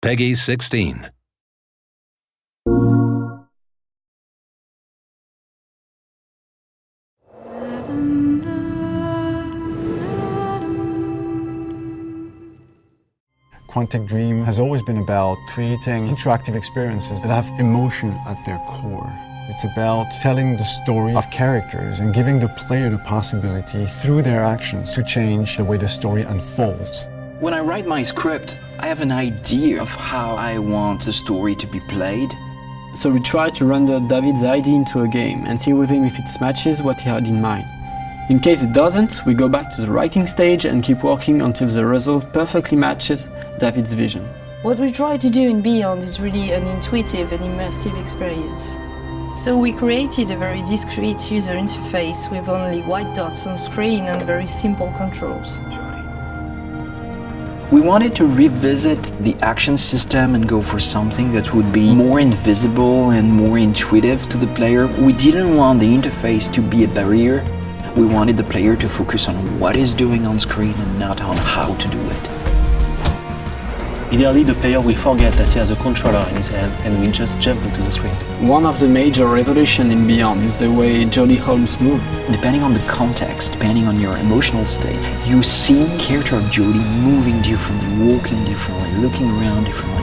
Peggy 16. Quantic Dream has always been about creating interactive experiences that have emotion at their core. It's about telling the story of characters and giving the player the possibility, through their actions, to change the way the story unfolds. When I write my script, I have an idea of how I want the story to be played. So we try to render David's idea into a game and see with him if it matches what he had in mind. In case it doesn't, we go back to the writing stage and keep working until the result perfectly matches David's vision. What we try to do in Beyond is really an intuitive and immersive experience. So we created a very discreet user interface with only white dots on screen and very simple controls. We wanted to revisit the action system and go for something that would be more invisible and more intuitive to the player. We didn't want the interface to be a barrier. We wanted the player to focus on what he's doing on screen and not on how to do it. Ideally, the player will forget that he has a controller in his hand and will just jump into the screen. One of the major revolutions in Beyond is the way Jodie Holmes moves. Depending on the context, depending on your emotional state, you see the character of Jodie moving differently, walking differently, looking around differently.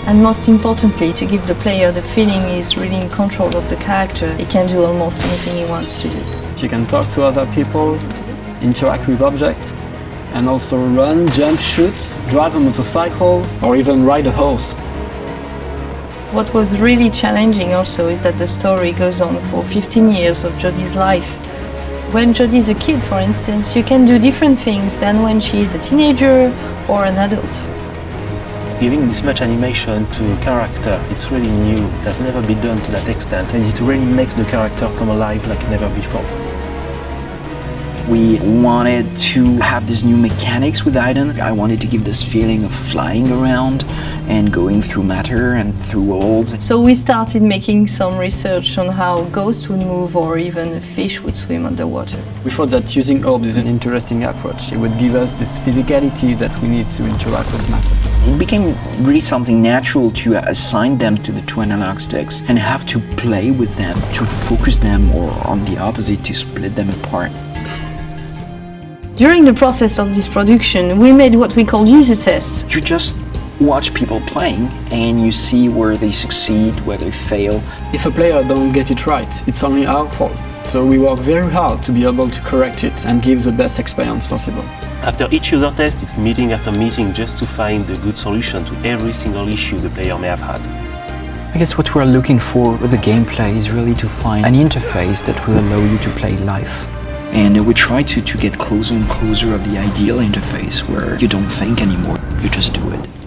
And most importantly, to give the player the feeling he's really in control of the character, he can do almost anything he wants to do. She can talk to other people, interact with objects, and also run, jump, shoot, drive a motorcycle, or even ride a horse. What was really challenging also is that the story goes on for 15 years of Jodie's life. When Jodie's a kid, for instance, you can do different things than when she is a teenager or an adult. Giving this much animation to a character, it's really new. It has never been done to that extent, and it really makes the character come alive like never before. We wanted to have these new mechanics with Aiden. I wanted to give this feeling of flying around and going through matter and through walls. So we started making some research on how ghosts would move or even a fish would swim underwater. We thought that using orbs is an interesting approach. It would give us this physicality that we need to interact with matter. It became really something natural to assign them to the two analog sticks and have to play with them, to focus them, or on the opposite, to split them apart. During the process of this production, we made what we call user tests. You just watch people playing and you see where they succeed, where they fail. If a player don't get it right, it's only our fault. So we work very hard to be able to correct it and give the best experience possible. After each user test, it's meeting after meeting just to find the good solution to every single issue the player may have had. I guess what we're looking for with the gameplay is really to find an interface that will allow you to play live. And we try to get closer and closer of the ideal interface where you don't think anymore, you just do it.